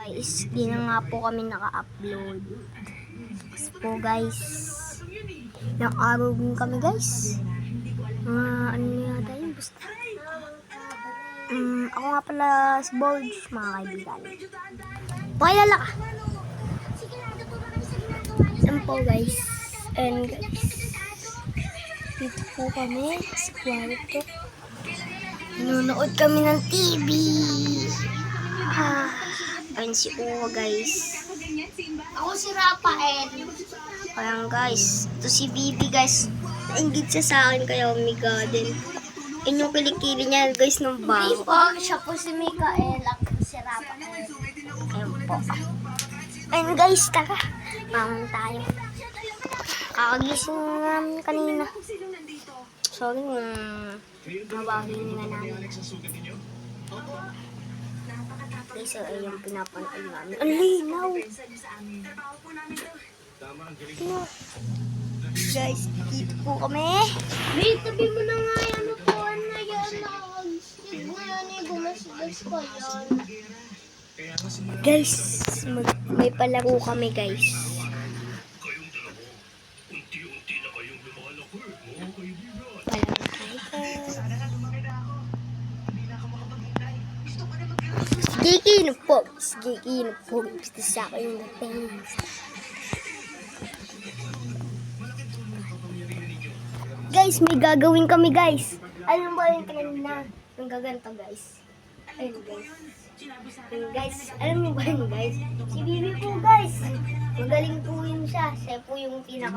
Guys, di na nga po kami naka-upload. Kasi po guys, ilang araw din kami guys. Ano yata yun, basta. Ako nga pala si Borge, mga kaibigan. Pakilala ka. Yan po guys. And guys, dito po kami sa kwarto. Nanonood kami ng TV. Ayun si Uwa guys. Ako si Rafael. Ayan guys. Ito si Bibi guys. Nainggit siya sa akin kaya umiga din. Yun yung kilikili niya guys ng bago. Siya po si Mikael. Ako si Rafael. Ayun po. Ayun guys, tara. Mamang tayo. Kakagising namin kanina. Sorry mabahing nga namin. Guys, so ayun pinapanood namin. Ang linaw! Guys, dito po kami. Wait, tabi mo na nga yan. Ano po? Ano yan? Nakag-stig mo yan eh. Gumasgas ko yan. Guys, may palaro kami guys. Sige, gusto sa akin yung dating. Guys, may gagawin kami guys. Alam mo ba yung kanina? Yung gaganto guys. Ayun guys. Ayun guys. Alam mo ba yun guys? Si Bibi po guys. Magaling po yun siya. Siya po yung pinaka